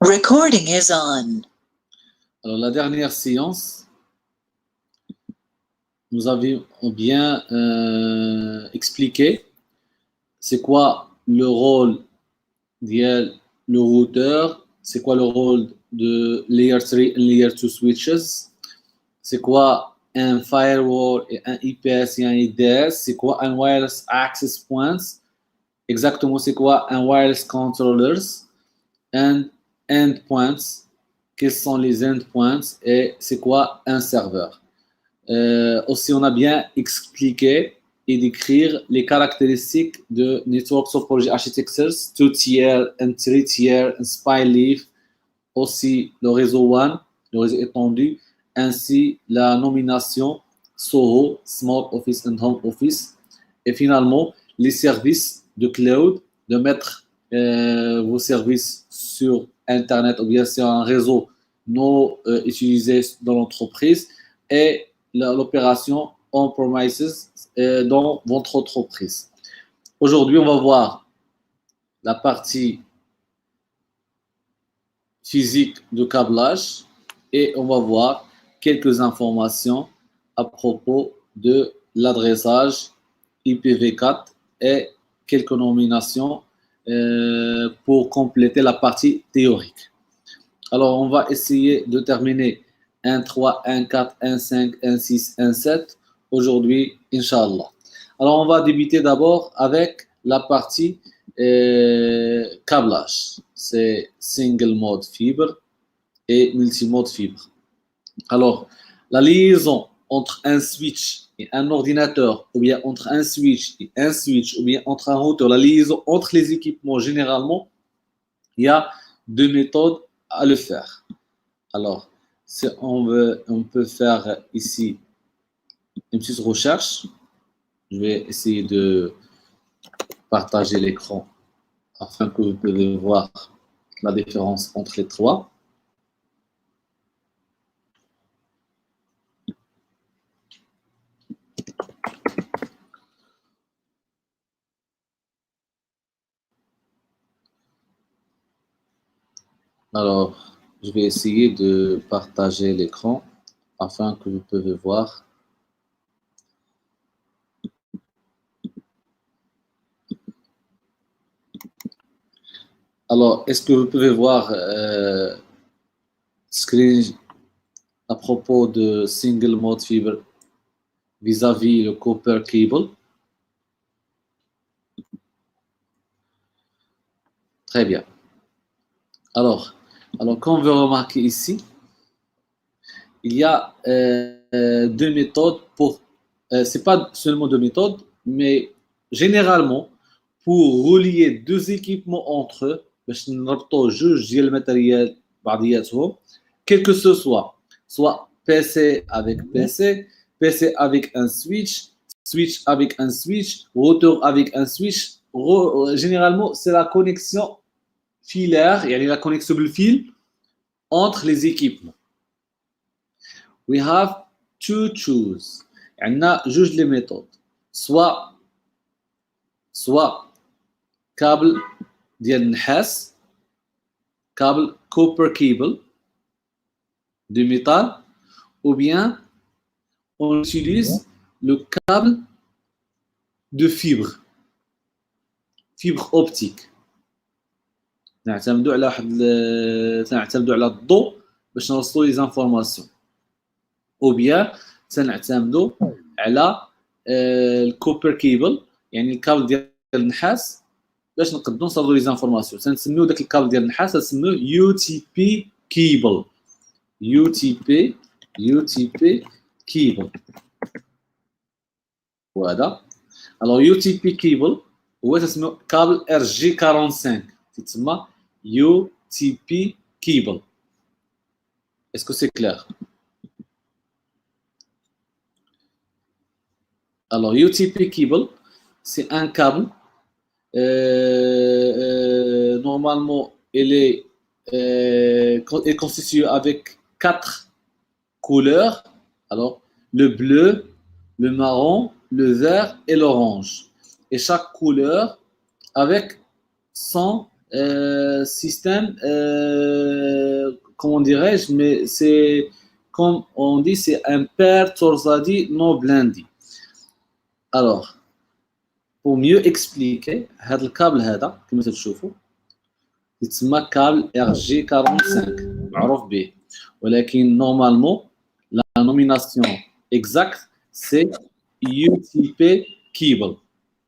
Recording is on. Alors, la dernière séance, nous avions bien expliqué c'est quoi le rôle de le routeur, c'est quoi le rôle de Layer 3 et Layer 2 switches, c'est quoi un firewall et un IPS et un IDS, c'est quoi un wireless access points, exactement c'est quoi un wireless controllers, and endpoints, quels sont les endpoints et c'est quoi un serveur. Aussi, on a bien expliqué et décrire les caractéristiques de Network Topology Architectures, 2-tier, and 3-tier, and SPI-Leaf, aussi le réseau WAN, le réseau étendu, ainsi la nomination SOHO, Small Office and Home Office, et finalement les services de cloud, de mettre vos services sur Internet ou bien sur un réseau non utilisé dans l'entreprise et l'opération on-premises dans votre entreprise. Aujourd'hui, on va voir la partie physique de câblage et on va voir quelques informations à propos de l'adressage IPv4 et quelques nominations pour compléter la partie théorique. Alors, on va essayer de terminer 1.3, 1.4, 1.5, 1.6, 1.7 aujourd'hui, Inch'Allah. Alors, on va débuter d'abord avec la partie câblage. C'est single mode fibre et multimode fibre. Alors, la liaison entre un switch et un ordinateur, ou bien entre un switch et un switch, ou bien entre un routeur, la liaison entre les équipements, généralement, il y a deux méthodes à le faire. Alors, si on peut faire ici une petite recherche. Je vais essayer de partager l'écran afin que vous puissiez voir la différence entre les trois. Alors, je vais essayer de partager l'écran afin que vous puissiez voir. Alors, est-ce que vous pouvez voir screen à propos de single mode fibre vis-à-vis le copper cable? Très bien. Alors, comme vous remarquez ici, il y a deux méthodes pour. C'est pas seulement deux méthodes, mais généralement, pour relier deux équipements entre eux, quel que ce soit PC avec PC, PC avec un switch, switch avec un switch, routeur avec un switch. Généralement, c'est la connexion filaire, il y a la connexion de fil entre les équipements. We have to choose. On a juge les méthodes. Soit câble ديال النحاس, câble copper cable de métal, ou bien on utilise le câble de fibre optique. نعتمدوا على الضوء باش نوصلوا لي زانفورماسيون, او بيان تنعتمدوا على الكوبر كيبل, يعني الكابل ديال النحاس باش نقدروا نوصلوا لي زانفورماسيون. تنسميو داك الكابل ديال النحاس تنسميو يو تي بي كيبل. يو تي بي كيبل وهذا. الوغ يو تي بي كيبل هو تسمى كابل ار جي 45, تسمى يو تي بي كيبل. اسكو سي كلير؟ Alors, UTP cable, c'est un câble. Normalement, il est constitué avec 4 couleurs. Alors, le bleu, le marron, le vert et l'orange. Et chaque couleur avec son système, comment dirais-je, mais c'est, comme on dit, c'est un pair torsadi non blindé. Alors, pour mieux expliquer, هذا الكابل هذا كما تشوفوا يتسمى كابل RG45 معروف به, ولكن normalement la nomination exacte c'est UTP cable.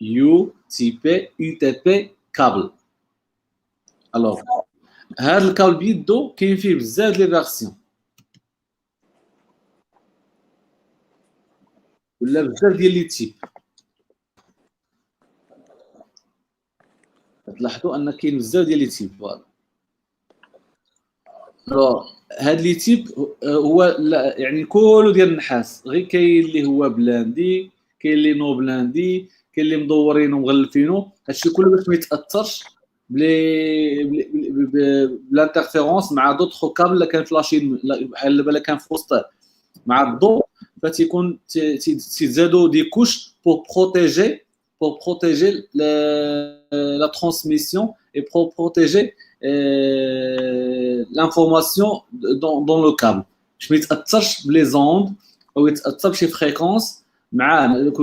UTP cable. Alors, هذا الكابل بيدو كاين فيه بزاف لي فيرسيون ولا بزاف ديال لي تيب. تلاحظوا ان كاين بزاف ديال لي تيب. فوالا هاد لي تيب هو يعني كله ديال النحاس, غير كاين اللي هو بلاندي, كاين اللي نو بلاندي, كاين اللي مدورين ومغلفينو. هادشي كله باش ما يتاثرش بلانترفيرونس مع دوطخ كابل اللي كان فلاشين بحال دابا كان في وسط مع الضوء, فتيكون تيزادوا دي كوش pour protéger la transmission et pour protéger l'information dans le câble. باش ما يتاثرش بلي زوند او يتاثر بشي فريكونس معاه.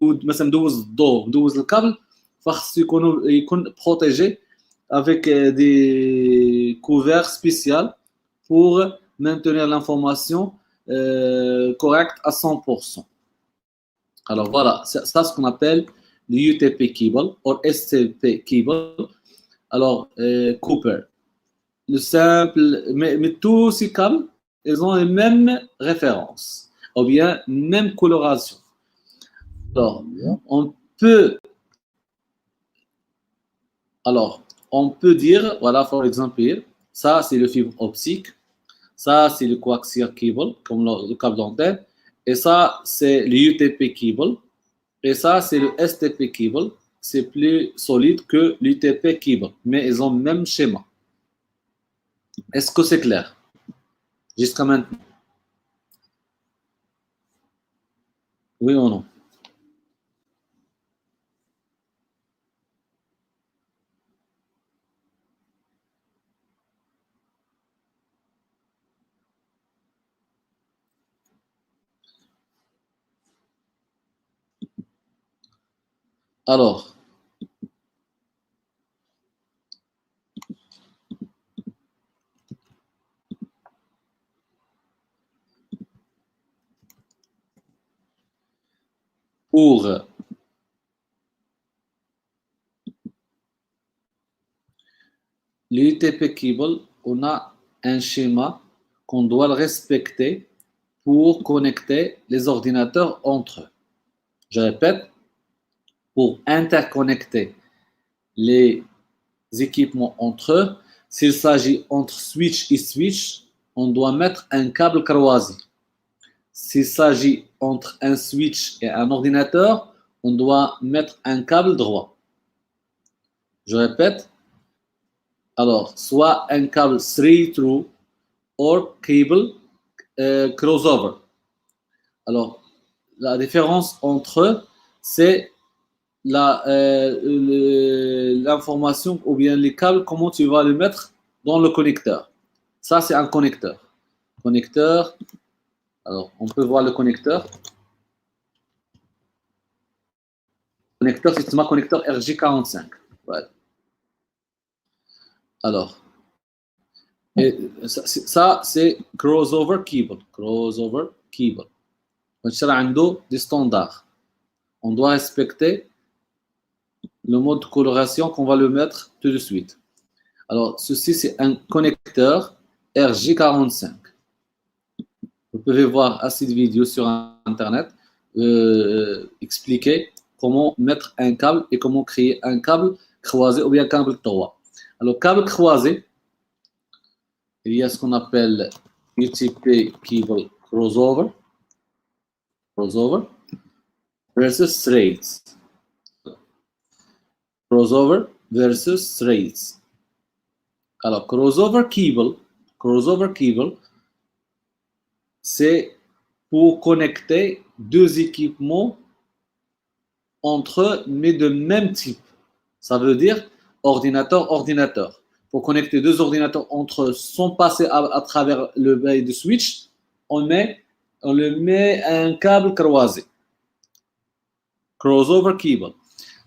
مثلا ندوز الضوء ندوز الكابل, فخص يكون protégé avec des couverts spéciaux pour maintenir l'information correcte à 100%. Alors voilà, c'est ça ce qu'on appelle le UTP cable ou STP cable. Alors, Cooper. Le simple, mais tous ces câbles, ils ont les mêmes références, ou bien même coloration. Alors, on peut dire, voilà, par exemple, ça c'est le fibre optique, ça c'est le coaxial cable, comme le câble dentaire, et ça c'est le UTP cable, et ça c'est le STP cable. C'est plus solide que l'UTP cable, mais ils ont le même schéma. Est-ce que c'est clair jusqu'à maintenant? Oui ou non? Alors, pour l'UTP cable, on a un schéma qu'on doit respecter pour connecter les ordinateurs entre eux. Je répète, pour interconnecter les équipements entre eux, s'il s'agit entre switch et switch, on doit mettre un câble croisé. S'il s'agit entre un switch et un ordinateur, on doit mettre un câble droit. Je répète, alors, soit un câble straight through ou cable crossover. Alors, la différence entre eux, c'est l'information ou bien les câbles, comment tu vas les mettre dans le connecteur. Ça, c'est un connecteur. Connecteur, alors on peut voir le connecteur. Connecteur, c'est un connecteur RJ45. Voilà. Alors, ça c'est crossover cable. Crossover cable. Des standards. On doit respecter le mode de coloration qu'on va le mettre tout de suite. Alors, ceci, c'est un connecteur RJ45. Vous pouvez voir assez de vidéos sur Internet expliquer comment mettre un câble et comment créer un câble croisé ou bien câble droit. Alors, câble croisé, il y a ce qu'on appelle UTP cable crossover versus straight. Crossover versus straight. Alors, crossover cable, c'est pour connecter deux équipements entre eux, mais de même type. Ça veut dire, ordinateur. Pour connecter deux ordinateurs entre sans passer à travers le bail de switch, on le met un câble croisé. Crossover cable.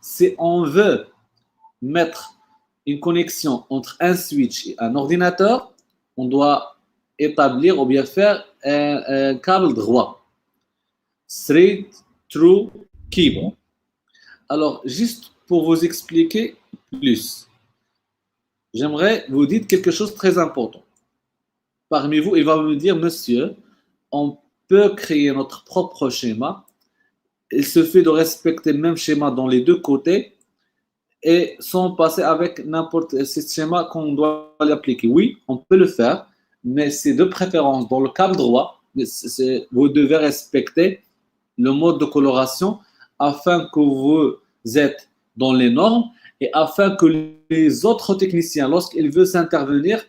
Si on veut mettre une connexion entre un switch et un ordinateur, on doit établir ou bien faire un câble droit. Straight through cable. Alors, juste pour vous expliquer plus, j'aimerais vous dire quelque chose de très important. Parmi vous, il va me dire, monsieur, on peut créer notre propre schéma. Il se fait de respecter le même schéma dans les deux côtés et sans passer avec n'importe quel schéma qu'on doit l'appliquer. Oui, on peut le faire, mais c'est de préférence dans le câble droit. Vous devez respecter le mode de coloration afin que vous êtes dans les normes et afin que les autres techniciens, lorsqu'ils veulent s'intervenir,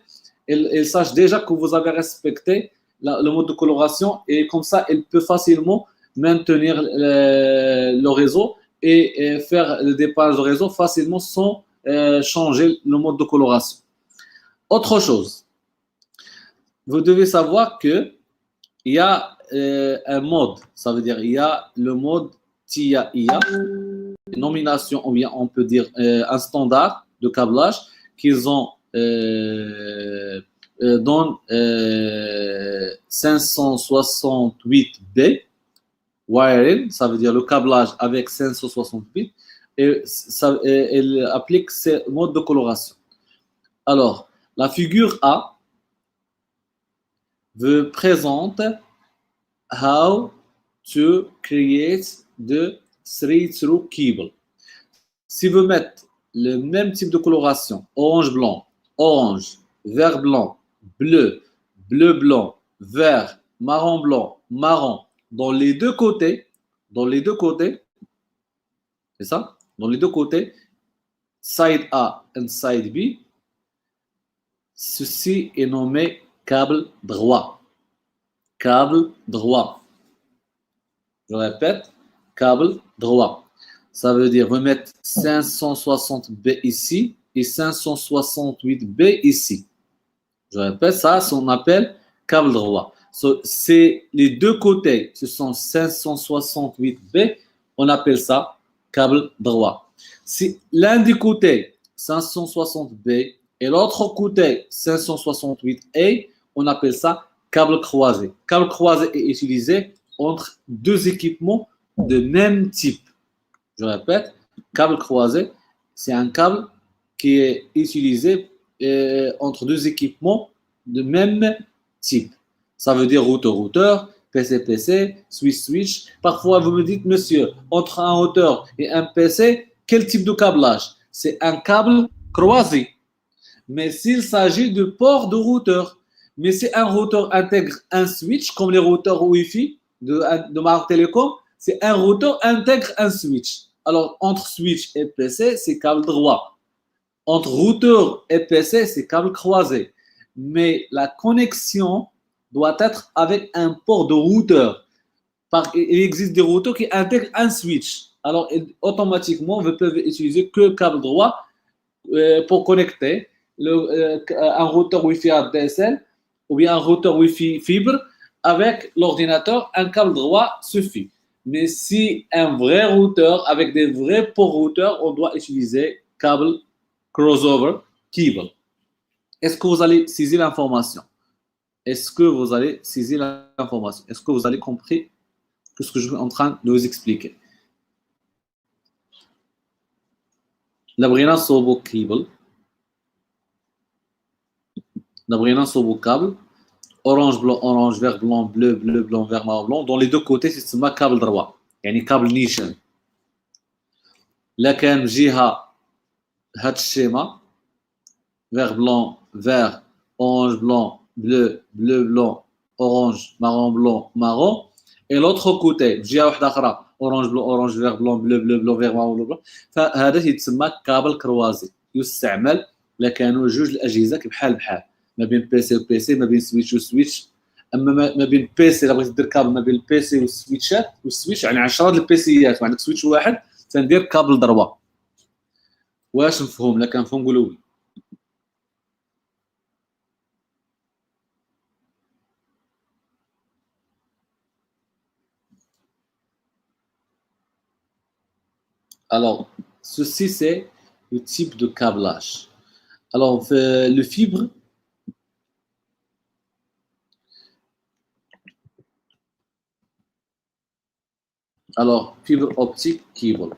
ils sachent déjà que vous avez respecté le mode de coloration et comme ça, ils peuvent facilement maintenir le réseau et faire le départ du réseau facilement sans changer le mode de coloration. Autre chose, vous devez savoir qu'il y a un mode, ça veut dire il y a le mode TIA, une nomination, ou bien on peut dire un standard de câblage qu'ils ont dans 568B wiring, ça veut dire le câblage avec 568 et elle applique ces modes de coloration. Alors, la figure A présente how to create the straight-through cable. Si vous mettez le même type de coloration, orange-blanc, orange, vert-blanc, bleu, bleu-blanc, vert, marron-blanc, marron, dans les deux côtés, c'est ça? Dans les deux côtés, side A et side B, ceci est nommé câble droit. Câble droit. Je répète, câble droit. Ça veut dire, vous mettez 560B ici et 568B ici. Je répète, ça, on appelle câble droit. C'est les deux côtés, ce sont 568B, on appelle ça câble droit. Si l'un des côtés, 560B, et l'autre côté, 568A, on appelle ça câble croisé. Câble croisé est utilisé entre deux équipements de même type. Je répète, câble croisé, c'est un câble qui est utilisé entre deux équipements de même type. Ça veut dire routeur-routeur, PC-PC, switch-switch. Parfois, vous me dites, monsieur, entre un routeur et un PC, quel type de câblage? C'est un câble croisé. Mais s'il s'agit de port de routeur, mais si un routeur intègre un switch, comme les routeurs Wi-Fi de marque Télécom, c'est un routeur intègre un switch. Alors, entre switch et PC, c'est câble droit. Entre routeur et PC, c'est câble croisé. Mais la connexion doit être avec un port de routeur. Il existe des routeurs qui intègrent un switch. Alors, automatiquement, vous pouvez utiliser que câble droit pour connecter un routeur Wi-Fi ADSL ou bien un routeur Wi-Fi fibre avec l'ordinateur, un câble droit suffit. Mais si un vrai routeur avec des vrais ports routeurs, on doit utiliser câble crossover cable. Est-ce que vous allez saisir l'information? Est-ce que vous allez saisir l'information? Est-ce que vous avez compris ce que je suis en train de vous expliquer? Labrina Sobo cable. Labrina Sobo câble. Orange, blanc, orange, vert, blanc, bleu, bleu, blanc, vert, marron, blanc. Dans les deux côtés, c'est un câble droit. يعني câble نيشان. لكن جهة هاد الشيما vert, blanc, vert, orange, blanc, bleu, bleu, blanc, orange, marron, blanc, marron. Et l'autre côté, جهة واحدة أخرى orange, blanc, orange, vert, blanc, bleu, bleu, blanc, vert, marron, blanc. فهذا يتسمى كابل كروازي. يستعمل لكانوا جوج الأجهزة بحال بحال. ما بين بيسي وبيسي، ما بين سويتش وسويتش. اما ما بين بيسي الا بغيت دير كابل ما بين البيسي والسويتشات والسويتش يعني 10 د البيسيات وعندك سويتش واحد تندير كابل ضربه. واش مفهوم؟ لا كان مفهوم قولوا لي. Alors, ceci c'est le type de câblage. Alors, le fibre, alors fibre optique cable.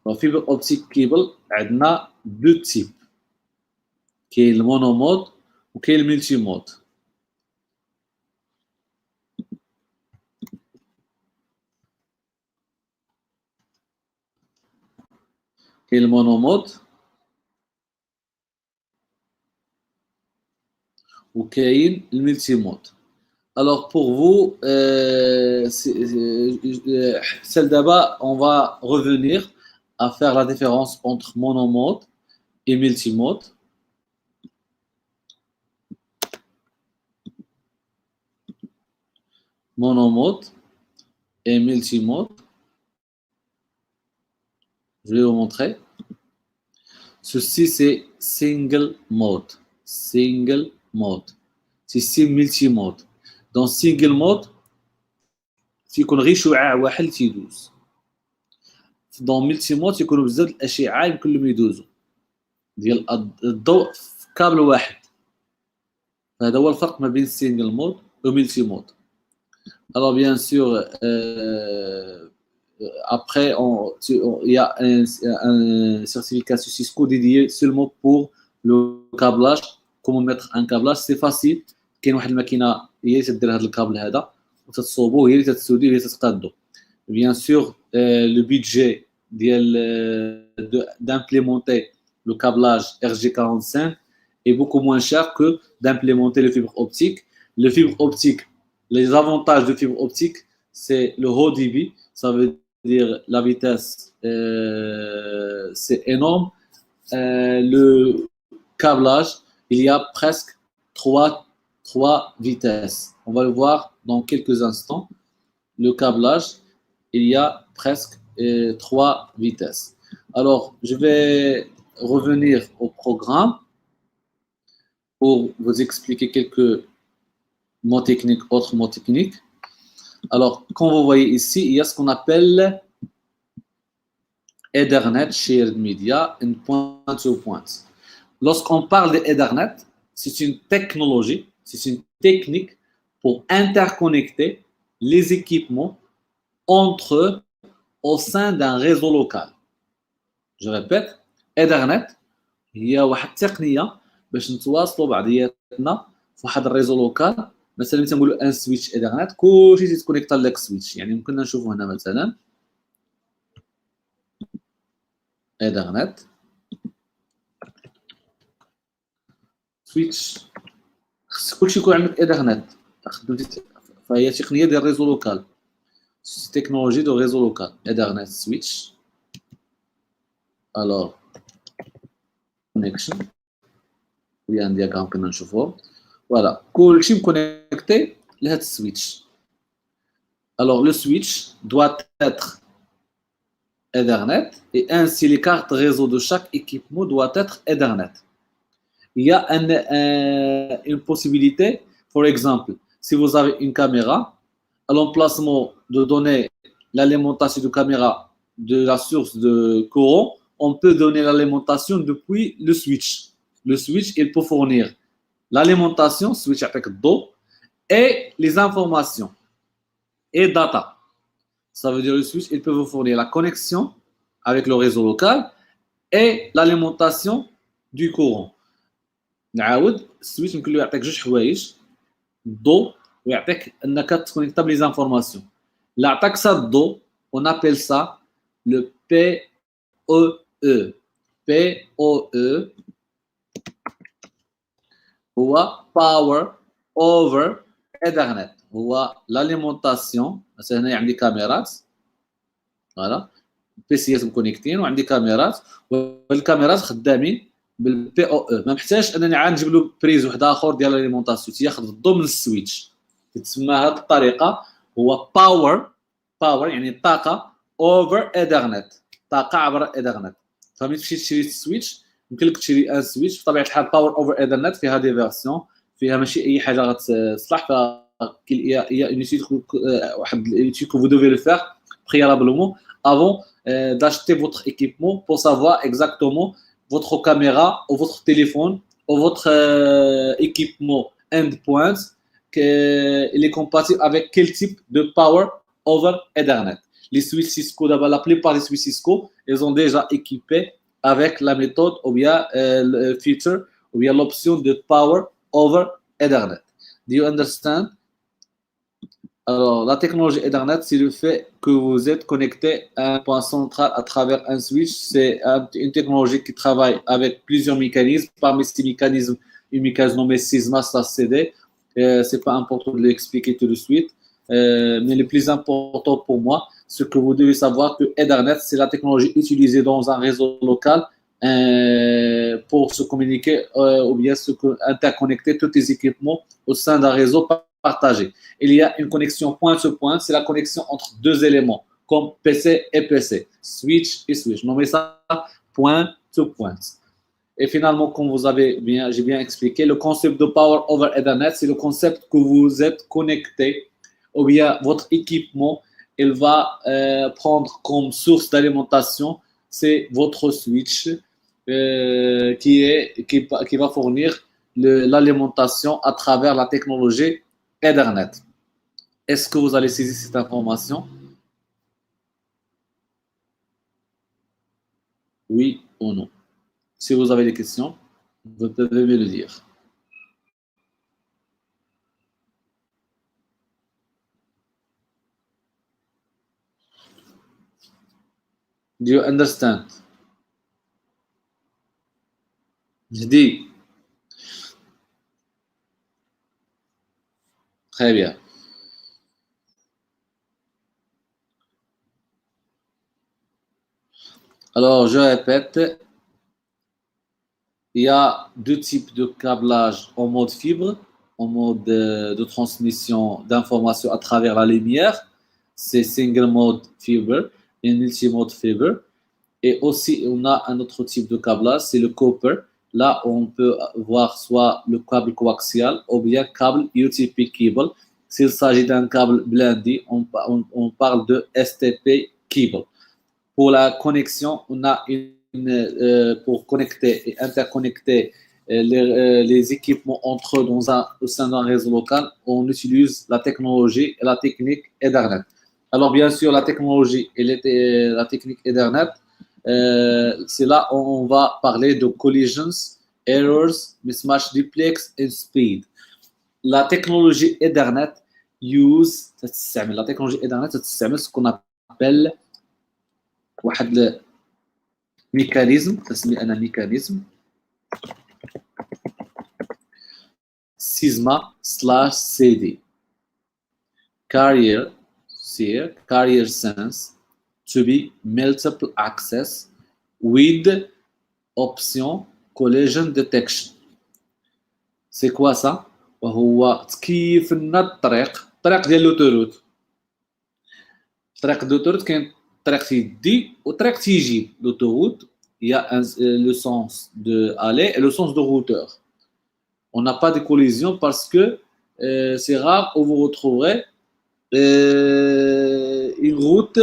Alors, fibre optique cable, on a deux types. Qui est le monomode ou qui est le multimode. Qui est le monomode ou qui est le multimode. Alors pour vous, celle d'abord, on va revenir à faire la différence entre monomode et multimode. Monomode et multimode. Je vais vous montrer. Ceci, c'est single mode. Single mode. C'est multimode. Dans single mode, تيكون غير شعاع واحد تيدوز. دون ملتي مود تيكونوا بزاف الاشعه يمكن لهم يدوزوا ديال الضوء في كابل واحد. هذا هو الفرق ما بين سينجل مود وملتي مود. Alors bien sûr, après, il y a un certificat sur Cisco dédié seulement pour le câblage. Comment mettre un câblage, c'est facile. كاين واحد الماكينه هي اللي تدير هذا الكابل هذا وتتصوبو هي اللي تتسودي وهي تتقادو. Bien sûr, le budget d'implémenter le câblage RG45 est beaucoup moins cher que d'implémenter le fibre optique. Le fibre optique, les avantages de fibre optique, c'est le haut débit, ça veut dire la vitesse, c'est énorme. Le câblage, il y a presque trois vitesses. On va le voir dans quelques instants. Le câblage, il y a presque 3 vitesses. Alors, je vais revenir au programme pour vous expliquer quelques mots techniques, autres mots techniques. Alors, comme vous voyez ici, il y a ce qu'on appelle Ethernet Shared Media, une point-to-point. Lorsqu'on parle de Ethernet, c'est une technologie, c'est une technique pour interconnecter les équipements entre eux au sein d'un réseau local. Je répète, Ethernet هي واحد التقنيه باش نتواصلوا بعضياتنا في واحد الريزو لوكال. مثلا ملي تنقولوا ان سويتش ايثرنت كلشي تيتكونيكتا لك سويتش. يعني ممكن نشوفوا هنا مثلا ايثرنت سويتش، خص كلشي يكون عندك ايثرنت. فهي تقنيه ديال الريزو لوكال، تكنولوجي دو ريزو لوكال ايثرنت سويتش. alors connection il y a un diagramme كنا نشوفوه. voilà كلشي مكونيكتي لهاد السويتش. alors le switch doit être Ethernet et ainsi les cartes réseau de chaque équipement doit être Ethernet. Il y a une possibilité, par exemple, si vous avez une caméra, à l'emplacement de donner l'alimentation de caméra de la source de courant, on peut donner l'alimentation depuis le switch. Le switch, il peut fournir l'alimentation, switch avec DO, et les informations et data. Ça veut dire le switch, il peut vous fournir la connexion avec le réseau local et l'alimentation du courant. نعاود السويتش يمكن له يعطيك جوج حوايج، الضوء ويعطيك انك تكونيكتا بلي زانفورماسيون. لا عطاك سا الضوء on appelle ça le PoE. PoE هو Power over Ethernet. هو l'alimentation. مثلا هنا عندي كاميرات، فوالا بيسيات مكونيكتين وعندي كاميرات، والكاميرات خدامين بالبي او او. ما محتاجش انني عاد نجيب له بريز واحد اخر ديال الاليمونطاسيون، تياخذ الضوء من السويتش. تسمى هذه الطريقه هو باور يعني الطاقه اوفر ايثرنت، طاقه عبر ايثرنت. فهمتي تمشي تشري سويتش يمكن لك تشري ان سويتش بطبيعه الحال باور اوفر ايثرنت فيها دي فيرسيون فيها ماشي اي حاجه غتصلح qu'il y a une étude que vous devez le faire préalablement avant d'acheter votre équipement pour savoir exactement votre caméra ou votre téléphone ou votre équipement endpoint il est compatible avec quel type de power over Ethernet. Les switches Cisco, d'abord, la plupart des switches Cisco, ils ont déjà équipé avec la méthode ou bien le feature ou bien l'option de power over Ethernet. Do you understand? Alors, la technologie Ethernet, c'est le fait que vous êtes connecté à un point central à travers un switch. C'est une technologie qui travaille avec plusieurs mécanismes. Parmi ces mécanismes, un mécanisme nommé SISMA/CD. C'est pas important de l'expliquer tout de suite. Mais le plus important pour moi, c'est que vous devez savoir que Ethernet, c'est la technologie utilisée dans un réseau local pour se communiquer ou bien interconnecter tous les équipements au sein d'un réseau partagé. Il y a une connexion point-to-point, c'est la connexion entre deux éléments, comme PC et PC, switch et switch. Nommez ça point-to-point. Et finalement, comme j'ai bien expliqué, le concept de Power over Ethernet, c'est le concept que vous êtes connecté, ou bien votre équipement, il va prendre comme source d'alimentation, c'est votre switch qui va fournir l'alimentation à travers la technologie Ethernet. Est-ce que vous allez saisir cette information? Oui ou non? Si vous avez des questions, vous devez me le dire. Do you understand? Mehdi. Très bien. Alors, je répète, il y a deux types de câblage en mode fibre, en mode de transmission d'informations à travers la lumière. C'est single mode fiber et multi-mode fiber. Et aussi, on a un autre type de câblage, c'est le copper. Là, on peut voir soit le câble coaxial ou bien câble UTP cable. S'il s'agit d'un câble blindé, on parle de STP cable. Pour la connexion, on a pour connecter et interconnecter les équipements entre eux au sein d'un réseau local, on utilise la technologie et la technique Ethernet. Alors, bien sûr, la technologie et la technique Ethernet, c'est là où on va parler de collisions, errors, mismatch duplex et speed. La technologie Ethernet la technologie Ethernet تستعمل ce qu'on appelle واحد mécanisme تسمي أنا mécanisme SISMA/CD carrier sense to be multiple access with option collision detection. C'est quoi ça? وهو تكيف لنا الطريق ديال لوتوروت. الطريق دوتوروت كاين طريق تيدي وطريق تيجي. L'autoroute, il y a le sens de aller et le sens de routeur. On n'a pas de collision parce que c'est rare où vous retrouverez une route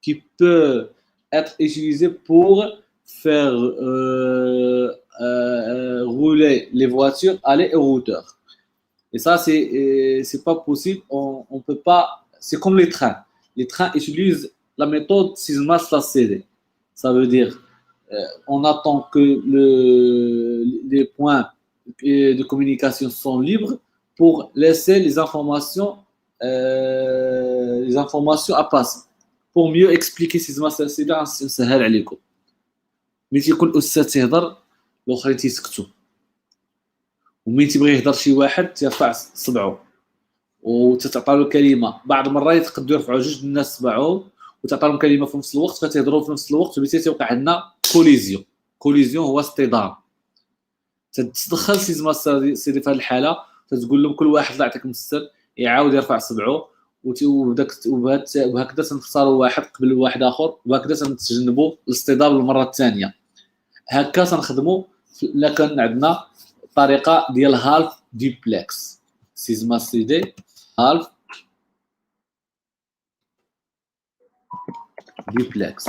qui peut être utilisée pour faire rouler les voitures, aller au routeur. Et ça, c'est pas possible. On peut pas. C'est comme les trains. Les trains utilisent la méthode SISMA/CD. Ça veut dire, on attend que les points de communication sont libres pour laisser les informations à passer. Pour mieux expliquer SISMA/CD, نسهل عليكم. ملي تيكون الأستاذ تيهضر الآخرين تيسكتوا. ومين تيبغي يهضر شي واحد تيرفع صبعه وتتعطى له كلمه. بعض المرات يقدروا يرفعوا جوج الناس صبعهم وتعطى لهم كلمه في نفس الوقت فتهضروا في نفس الوقت وبالتالي توقع عندنا كوليزيون هو اصطدام. تدخل سيزما سيدي في هذه الحاله تتقول لهم كل واحد الله يعطيكم السر يعاود يرفع صبعه وهكذا تنختاروا واحد قبل واحد اخر وهكذا تنتجنبوا الاصطدام المره الثانيه. هكا تنخدموا لكن عندنا طريقه ديال هالف ديبلكس سيزما سي دي هالف ديبلكس.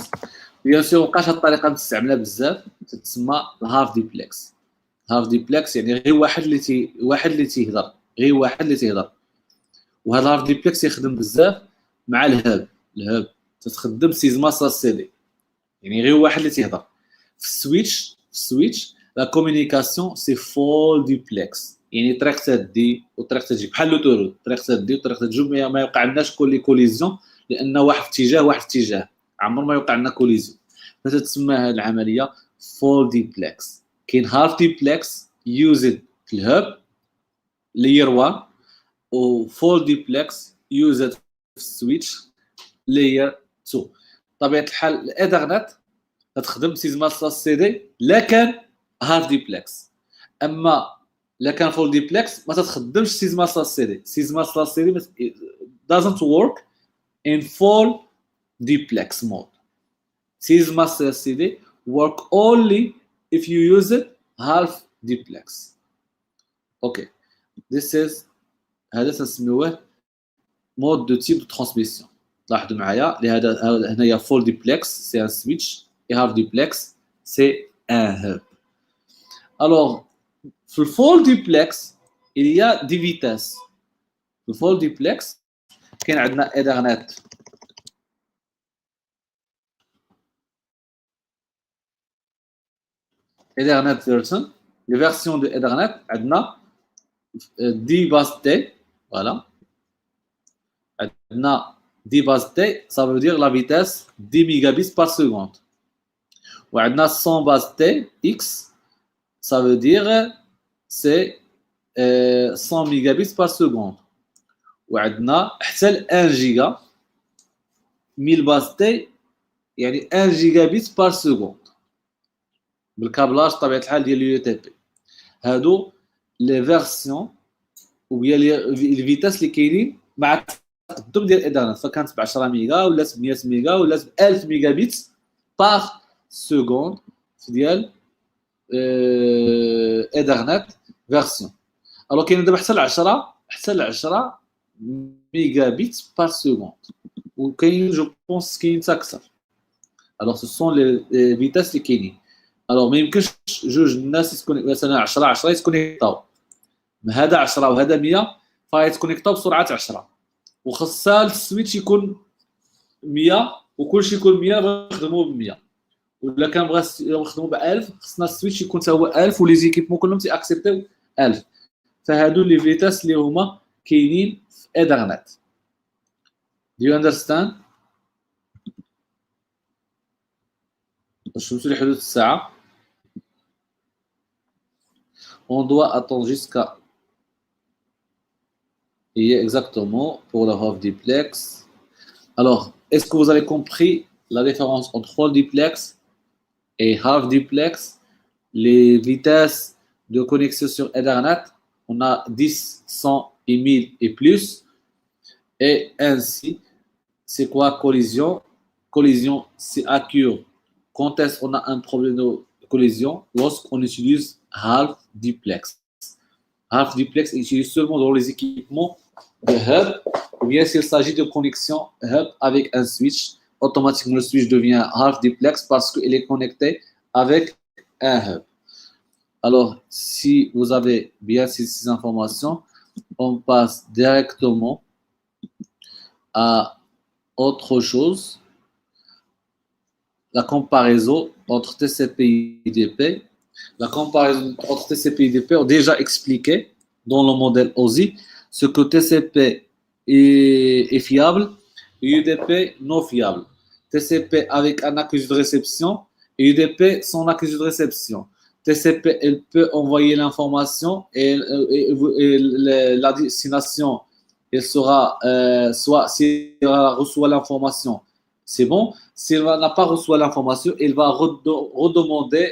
بيان سور مابقاش هاد الطريقه نستعملها بزاف، تتسمى الهاف ديبلكس. هاف ديبلكس يعني غير واحد اللي تيهضر، غير واحد اللي تيهضر. وهذا الهاف ديبلكس يخدم بزاف مع الهاب تتخدم سيزما سا سي دي، يعني غير واحد اللي تيهضر. في السويتش لا كومونيكاسيون سي فول ديبلكس، يعني طريقه تدي وطريقه تجي بحال لوتورو، طريقه تدي وطريقه تجوب ما يوقع عندناش كوليزيون، لان واحد في اتجاه واحد في اتجاه، عمر ما يوقع لنا كوليزيون. فتتسمى هذه العمليه فول ديبلكس. كاين هاف ديبلكس يوزد في الهاب لاير 1 و فول ديبلكس يوزد في السويتش لاير 2. طبيعه الحال الايثرنت تخدم سيزما سي دي لكن هاف ديبلكس، اما لكن فول ديبلكس ما تخدمش سيزما سي دي. سيزما سي دي doesn't work in full duplex mode. Sigma CD work only if you use it half duplex. Okay, this is هذا تسميوه mode de type de transmission. لاحظوا معايا لهذا هنايا full duplex c'est un switch et half duplex c'est un hub. Alors في full duplex il y a des vitesses. في full duplex كاين عندنا ايثرنت Ethernet version. Les versions de Ethernet, عندنا 10 bases T, voilà. عندنا 10 bases T, ça veut dire la vitesse 10 mégabits par seconde. وعندنا 100 bases T, X, ça veut dire c'est 100 mégabits par seconde. وعندنا حتى 1 giga 1000 bases T يعني 1 gigabit par seconde. بالكابلاج طبيعه الحال ديال اليو تي بي. هادو لي فيرسيون وبيان لي فيتاس اللي كاينين مع التقدم ديال الايثرنت، فكانت ب 10 ميجا ولا ب 100 ميجا ولا ب 1000 ميجا بيت بار سكوند ديال ايثرنت فيرسيون. الو كاين دابا حتى ل 10 ميجا بيت بار سكوند، وكاين جو بونس كاين اكثر. الو سو سون لي فيتاس اللي كاينين. الوغ ما يمكنش جوج الناس مثلا 10 يتكونيكطاو، هذا 10 وهذا 100 فيتكونيكطاو بسرعه 10، وخاصها السويتش يكون 100 وكلشي يكون 100 نخدموا ب 100. ولا كان بغا نخدموا ب 1000 خصنا السويتش يكون حتى هو 1000 ولي زيكيبمون كلهم تيأكسبتيو 1000. فهادو لي فيتاس اللي هما كاينين في ايثرنت. Do you understand؟ باش نمشيو لحدود الساعه. On doit attendre jusqu'à exactement pour le half duplex. Alors, est-ce que vous avez compris la différence entre full duplex et half duplex? Les vitesses de connexion sur Ethernet, on a 10, 100 et 1000 et plus. Et ainsi, c'est quoi collision? Collision, c'est accurate. Quand est-ce qu'on a un problème de collision? Lorsqu'on utilise half duplex. Half duplex est utilisé seulement dans les équipements de hub, ou bien s'il s'agit de connexion hub avec un switch, automatiquement le switch devient half duplex parce qu'il est connecté avec un hub. Alors, si vous avez bien ces informations, on passe directement à autre chose. La comparaison entre TCP et UDP. La comparaison entre TCP et UDP a déjà expliqué dans le modèle OSI ce que TCP est fiable et UDP non fiable. TCP avec un accusé de réception et UDP sans accusé de réception. TCP, elle peut envoyer l'information et la destination, elle sera soit si elle reçoit l'information, c'est bon. Si elle n'a pas reçu l'information, elle va redemander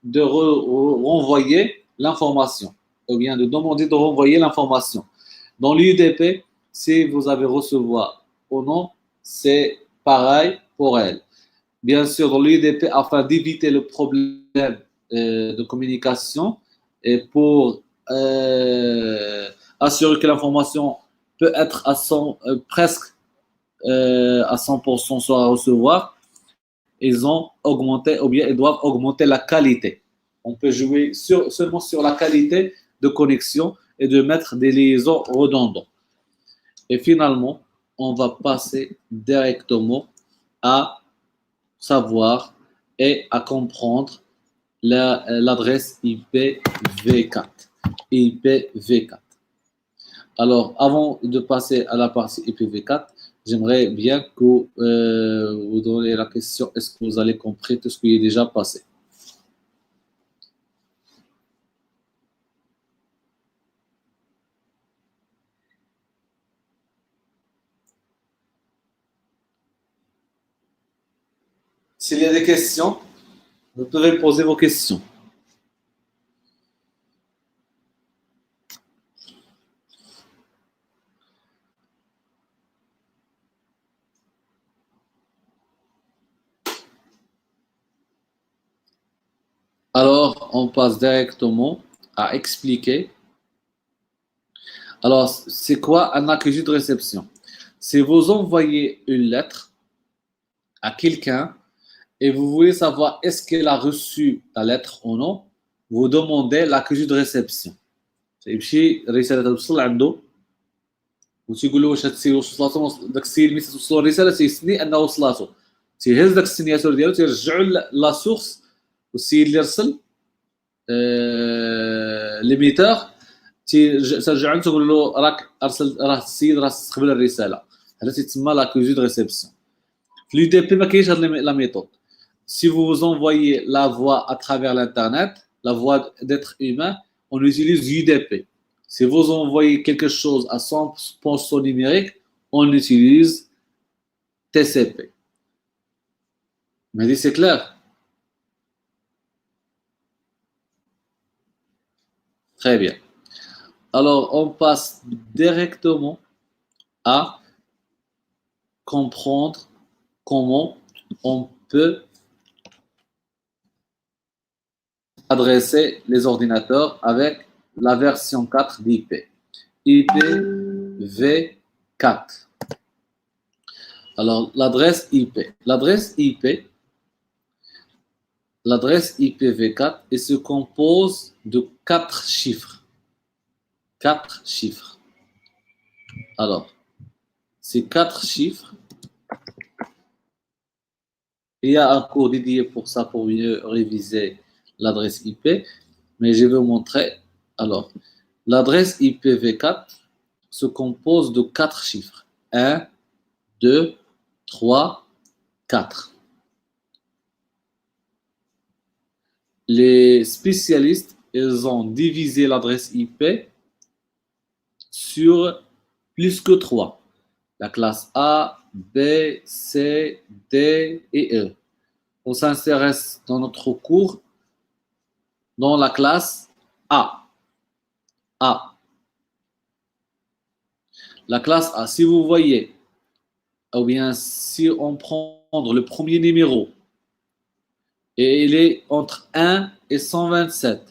de renvoyer l'information, ou bien de demander de renvoyer l'information. Dans l'UDP, si vous avez recevoir ou non, c'est pareil pour elle. Bien sûr, dans l'UDP, afin d'éviter le problème de communication et pour assurer que l'information peut être à presque à 100% soit à recevoir, ils ont augmenté ou bien ils doivent augmenter la qualité. On peut jouer seulement sur la qualité de connexion et de mettre des liaisons redondantes. Et finalement, on va passer directement à savoir et à comprendre l'adresse IPv4. IPv4. Alors, avant de passer à la partie IPv4, j'aimerais bien que vous donniez la question, est-ce que vous allez comprendre tout ce qui est déjà passé? S'il y a des questions, vous pouvez poser vos questions. Alors, on passe directement à expliquer. Alors, c'est quoi un accusé de réception? Si vous envoyez une lettre à quelqu'un et vous voulez savoir est-ce qu'elle a reçu la lettre ou non, vous demandez l'accusé de réception. تيمشي الرسالة توصل عنده وتيقول له واش هاد السيد وصلاتو داك السيد اللي توصلو الرسالة تيستني أنه وصلاتو تيهز داك السينياتور ديالو تيرجعو لا سورس والسيد اللي رسل ليميتور ترجع له تقول له راك ارسل راه السيد راه استقبل الرساله. هذا تيتسمى لاكوزي دو ريسبسيون. في لو دي بي ما كاينش هاد لا ميثود. Si vous envoyez la voix à travers l'internet, la voix d'être humain, on utilise UDP. Si vous envoyez quelque chose à 100% numérique, on utilise TCP. Mais c'est clair? Très bien. Alors, on passe directement à comprendre comment on peut adresser les ordinateurs avec la version 4 d'IP. IPv4. Alors, l'adresse IP. L'adresse IPv4, elle se compose de 4 chiffres. 4 chiffres. Alors, ces 4 chiffres, il y a un cours dédié pour ça, pour mieux réviser l'adresse IP, mais je vais vous montrer. Alors, l'adresse IPv4 se compose de 4 chiffres. 1, 2, 3, 4. Les spécialistes, ils ont divisé l'adresse IP sur plus que 3. La classe A, B, C, D et E. On s'intéresse dans notre cours dans la classe A. A. La classe A, si vous voyez, ou bien si on prend le premier numéro, et il est entre 1 et 127,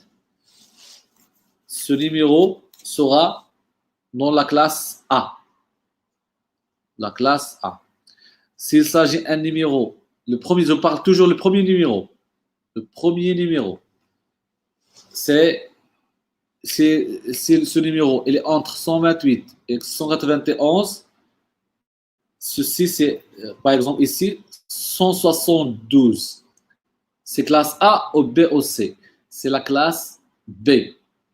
ce numéro sera dans la classe A. La classe A. S'il s'agit d'un numéro, le premier, je parle toujours le premier numéro. Le premier numéro, c'est ce numéro, il est entre 128 et 191. Ceci, c'est, par exemple, ici, 172. C'est classe A ou B ou C. C'est la classe B.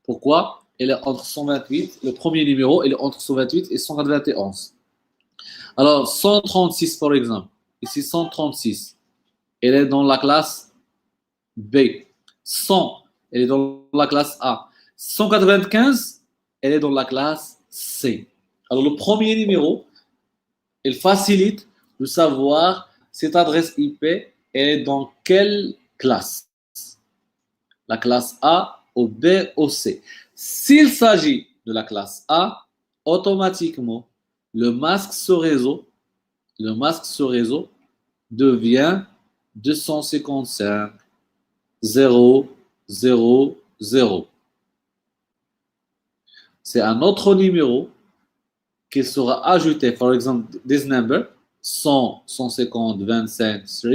Pourquoi? Elle est entre 128, le premier numéro, il est entre 128 et 191. Alors, 136, par exemple. Ici, 136. Elle est dans la classe B. 100, elle est dans la classe A. 195, elle est dans la classe C. Alors, le premier numéro, il facilite de savoir cette adresse IP, elle est dans quelle classe? La classe A ou B ou C. S'il s'agit de la classe A, automatiquement, le masque sur réseau devient 255 0 0 0. C'est un autre numéro qui sera ajouté, par exemple, this number, 100, 150, 25, 3.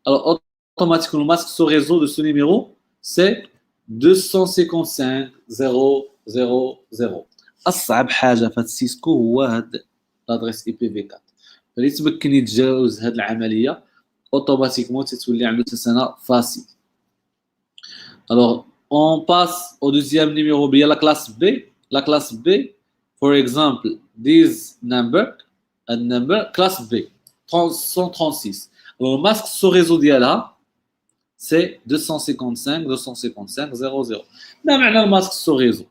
Alors, automatiquement, le masque sur réseau de ce numéro, c'est 255 0 0 0. أصعب حاجة في هاد السيسكو هو هاد لادريس اي بي في 4. فاللي تمكن يتجاوز هاد العملية اوتوماتيكمون تتولي عنده تسنة فاسيل. Alors, on passe au deuxième numéro, bien la classe B. La classe B, for example, this number, a number, classe B, 136. Alors, le masque sur réseau d'IALA, c'est 255, 255, 0, 0. Mais maintenant, le masque sur réseau.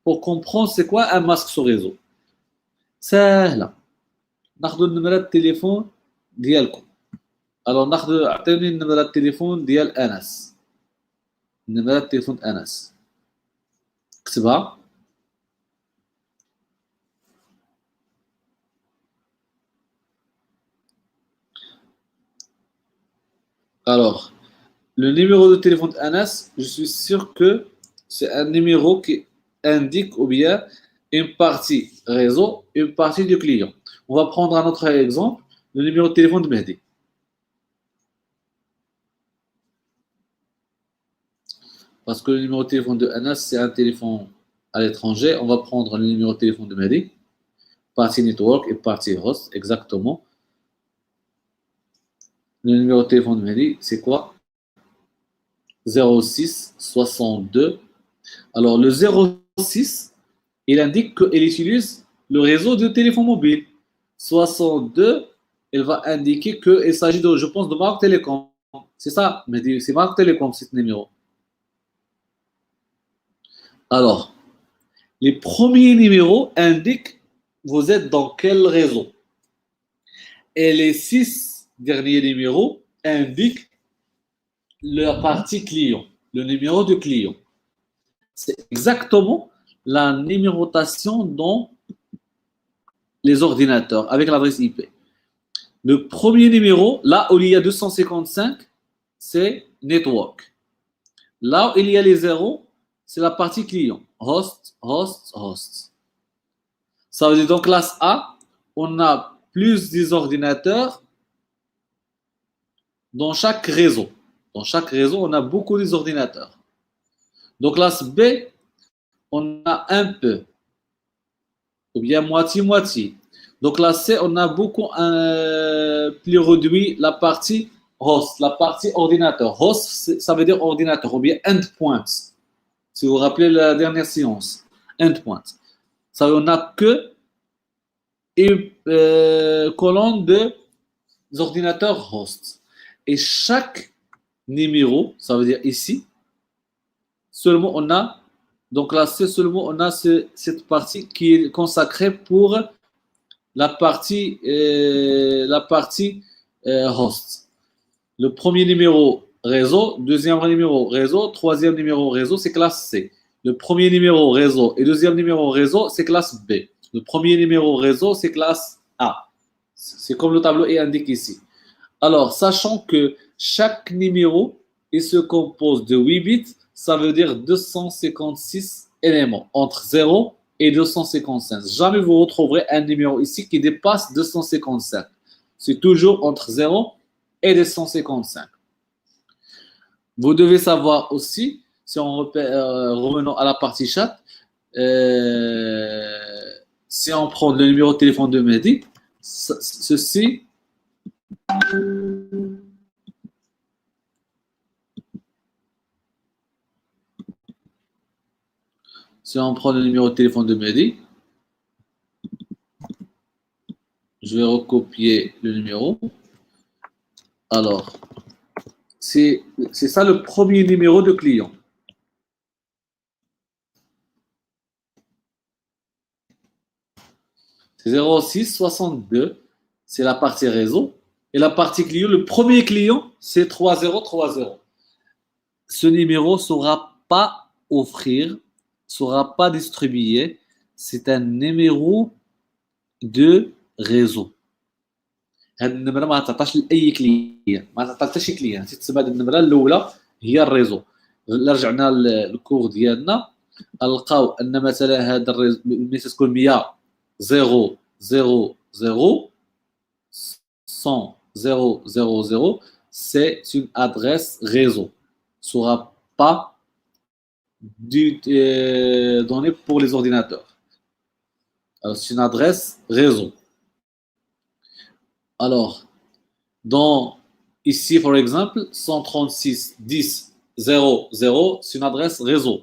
Pour comprendre, c'est quoi un masque sur réseau? سهلة. ناخذ النمرة التليفون ديالكم. Alors, ناخذ اعطيني النمرة التليفون ديال أنس. نمرة التليفون أنس. اكتبها. Alors, le numéro de téléphone d'Anas, je suis sûr que c'est un numéro qui indique ou bien une partie réseau, une partie du client. On va prendre un autre exemple, le numéro de téléphone de Mehdi. Parce que le numéro de téléphone de Anas, c'est un téléphone à l'étranger. On va prendre le numéro de téléphone de Mehdi. Partie network et partie host, exactement. Le numéro de téléphone de Mehdi, c'est quoi? 06 62. Alors, le 06, il indique qu'il utilise le réseau de téléphone mobile. 62, il va indiquer qu'il s'agit de, je pense, de Maroc Télécom. C'est ça, mais c'est Maroc Télécom, ce numéro. Alors, les premiers numéros indiquent vous êtes dans quel réseau. Et les 6 derniers numéros indiquent la partie client, le numéro de client. C'est exactement la numérotation dans les ordinateurs avec l'adresse IP. Le premier numéro, là où il y a 255, c'est network. Là où il y a les zéros, c'est la partie client. Host, host, host. Ça veut dire donc classe A, on a plus des ordinateurs dans chaque réseau. Dans chaque réseau, on a beaucoup des ordinateurs. Donc classe B, on a un peu, ou bien moitié-moitié. Donc là, C, on a beaucoup plus réduit la partie host, la partie ordinateur. Host, ça veut dire ordinateur, ou bien endpoint. Si vous vous rappelez la dernière séance, endpoint. Ça veut dire on n'a que une colonne de ordinateurs host. Et chaque numéro, ça veut dire ici, seulement on a, donc là, c'est seulement on a cette partie qui est consacrée pour la partie host. Le premier numéro réseau, deuxième numéro réseau, troisième numéro réseau, c'est classe C. Le premier numéro réseau et deuxième numéro réseau, c'est classe B. Le premier numéro réseau, c'est classe A. C'est comme le tableau est indiqué ici. Alors, sachant que chaque numéro, il se compose de 8 bits, ça veut dire 256 éléments entre 0 et 255. Jamais vous retrouverez un numéro ici qui dépasse 255. C'est toujours entre 0 et 255. Vous devez savoir aussi, si on revenons à la partie chat, si on prend le numéro de téléphone de Mehdi, ceci si on prend le numéro de téléphone de Mehdi, je vais recopier le numéro. Alors, c'est ça le premier numéro de client. C'est 06 62, c'est la partie réseau. Et la partie client, le premier client, c'est 3030. Ce numéro ne sera pas offrir, ne sera pas distribué. C'est un numéro de réseau. هاد النمرة ما تعطاش لأي كليان، ما تعطى حتى شي كليان، تتسمى هاد النمرة الأولى هي الريزو. إلا رجعنا للكور ديالنا نلقاو أن مثلا هاد الريزو ملي تكون 100 0 0 0 100 0 0 0 c'est une adresse réseau. Sera pas donnée pour les ordinateurs. Alors, c'est une adresse réseau. Alors, ici, par exemple, 136 10 0 0, c'est une adresse réseau.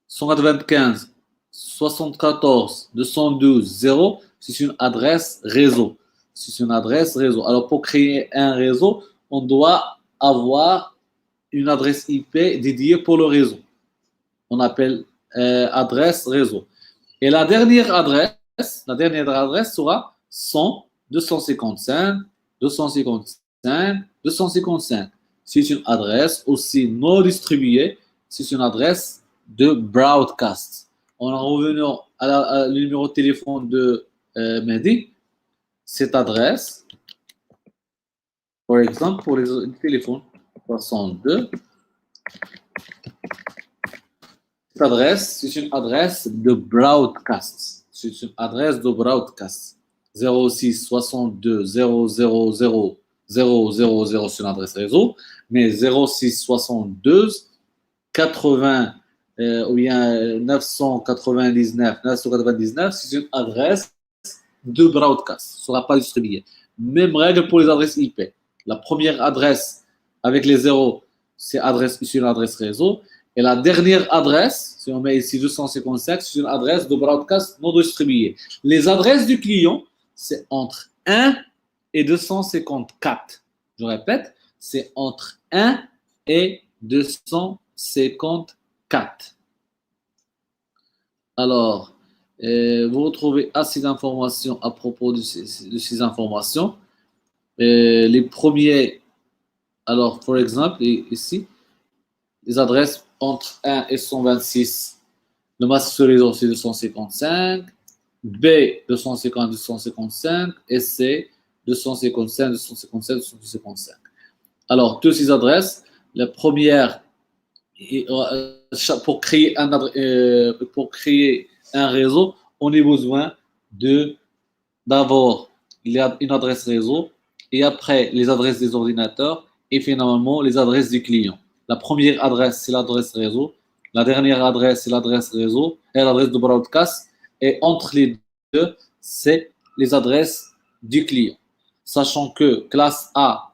195 74 212 0, c'est une adresse réseau. C'est une adresse réseau. Alors, pour créer un réseau, on doit avoir une adresse IP dédiée pour le réseau. On appelle adresse réseau. Et la dernière adresse sera 100 255 255 255. C'est une adresse aussi non distribuée. C'est une adresse de broadcast. On en revenant à le numéro de téléphone de Mehdi. Cette adresse, par exemple, pour les téléphones 62, cette adresse, c'est une adresse de broadcast. C'est une adresse de broadcast. 06 62 000 000 000, c'est une adresse réseau, mais 06 62 80 ou bien 999 999, c'est une adresse de broadcast. Ne sera pas distribuée. Même règle pour les adresses IP. La première adresse avec les zéros, c'est une adresse réseau. Et la dernière adresse, si on met ici 255, c'est une adresse de broadcast non distribuée. Les adresses du client, c'est entre 1 et 254. Je répète, c'est entre 1 et 254. Alors, vous retrouvez assez d'informations à propos de ces informations. Les premiers, alors, par exemple, ici, les adresses entre 1 et 126. Le masque sur réseau, c'est 255. B, 250, 255. Et C, 255, 255, 255. Alors, toutes ces adresses, la première, pour créer un réseau, on a besoin d'avoir une adresse réseau et après les adresses des ordinateurs et finalement les adresses du client. La première adresse, c'est l'adresse réseau. La dernière adresse, c'est l'adresse réseau et l'adresse de broadcast. Et entre les deux, c'est les adresses du client. Sachant que classe A,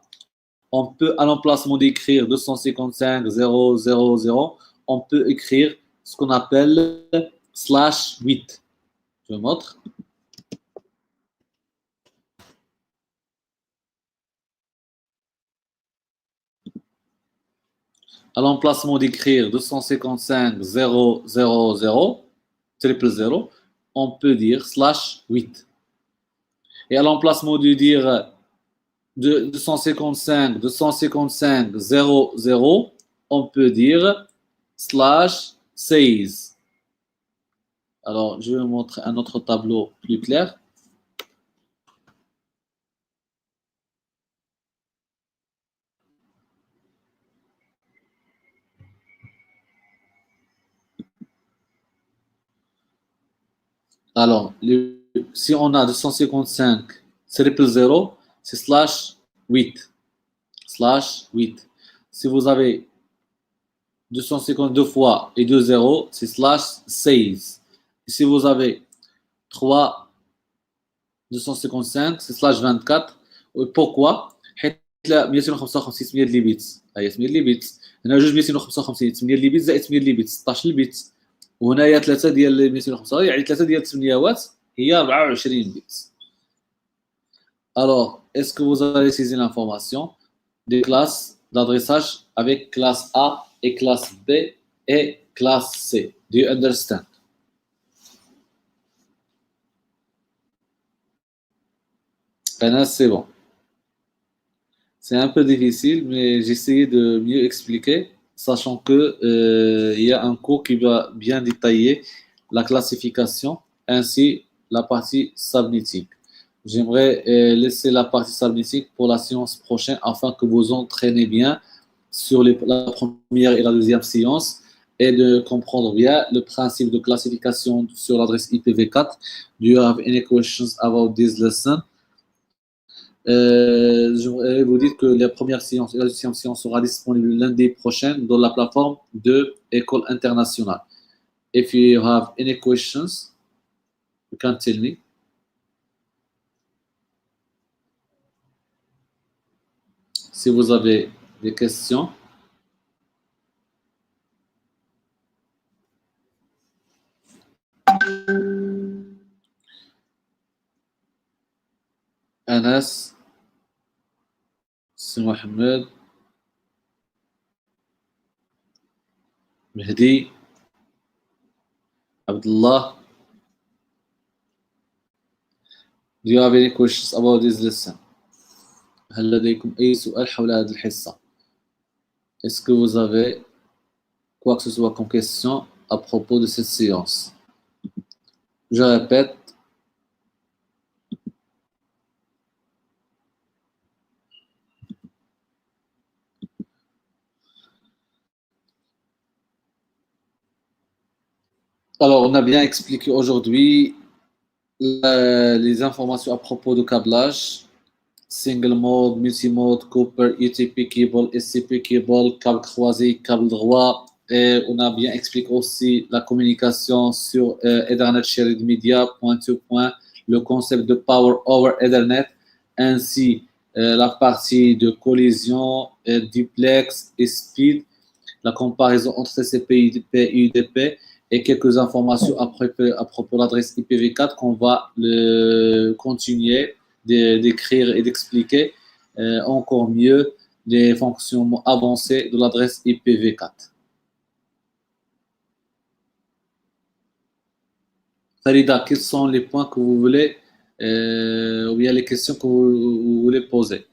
on peut à l'emplacement d'écrire 255 0 0 0, on peut écrire ce qu'on appelle /8. Je vous montre. À l'emplacement d'écrire 255 0 0 0 000, on peut dire /8. Et à l'emplacement de dire 255 0 0, on peut dire /16. Alors, je vais vous montrer un autre tableau plus clair. Alors, si on a 255 0 c'est /8. /8. Si vous avez 252 fois et 2 zéros, c'est /16. Et si vous avez 3 255, c'est /24. Pourquoi؟ حيت 255 800 لي بيتس، هي 800 لي بيتس. هنا جوج 255 800 لي بيتس زائد 800 لي بيتس 16 البيتس. وهنايا 3 ديال 255 يعني 3 ديال 800 هي 24 بيتس. Alors, est-ce que vous avez saisi l'information des classes d'adressage avec classe A et classe B et classe C? Do you understand? Ben, c'est bon. C'est un peu difficile, mais j'ai essayé de mieux expliquer, sachant que y a un cours qui va bien détailler la classification ainsi la partie subnetting. J'aimerais laisser la partie stabilistique pour la séance prochaine afin que vous entraînez bien sur la première et la deuxième séance et de comprendre bien le principe de classification sur l'adresse IPv4. Do you have any questions about this lesson? Je voudrais vous dire que la première séance et la deuxième séance sera disponible lundi prochain dans la plateforme de École internationale. If you have any questions, you can tell me. Si vous avez des questions. Anas, c'est Mohamed, Mehdi, Abdullah. Do you have any questions about this lesson? هل لديكم أي سؤال حول هذه الحصة؟ Est-ce que vous avez quoi que ce soit comme question à propos de cette séance? Je répète. Alors, on a bien expliqué aujourd'hui les informations à propos de câblage. Single mode, multimode, Cooper, UTP cable, SCP cable, câble croisé, câble droit. Et on a bien expliqué aussi la communication sur Ethernet Shared Media, point-to-point, le concept de Power over Ethernet, ainsi la partie de collision, duplex et speed, la comparaison entre TCP, UDP et UDP, et quelques informations à propos de l'adresse IPv4 qu'on va continuer d'écrire et d'expliquer encore mieux les fonctions avancées de l'adresse IPv4. Farida, quels sont les points que vous voulez, ou bien les questions que vous voulez poser?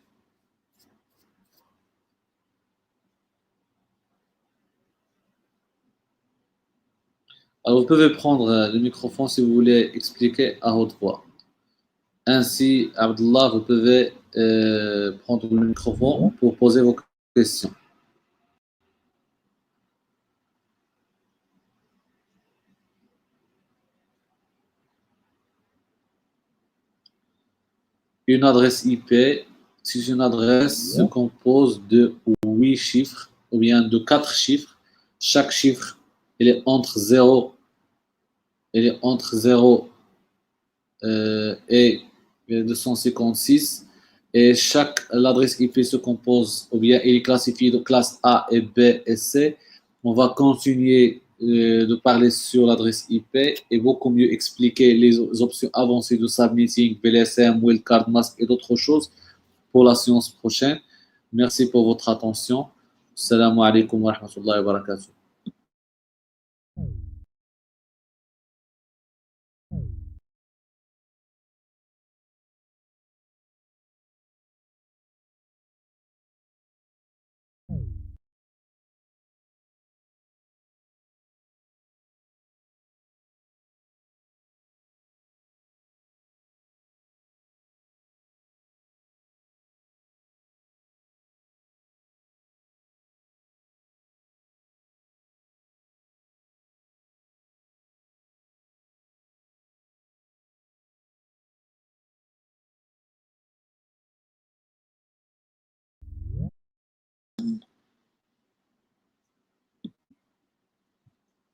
Alors, vous pouvez prendre le microphone si vous voulez expliquer à haute voix. Ainsi, Abdullah, vous pouvez prendre le microphone pour poser vos questions. Une adresse IP, c'est une adresse se compose de 8 chiffres ou bien de 4 chiffres. Chaque chiffre, il est entre 0 et 256. Et l'adresse IP se compose, ou bien il est classifié de classe A et B et C. On va continuer de parler sur l'adresse IP et beaucoup mieux expliquer les options avancées de subnetting, BLSM, wildcard mask et d'autres choses pour la séance prochaine. Merci pour votre attention. Assalamu alaikum wa rahmatullahi wa barakatuh.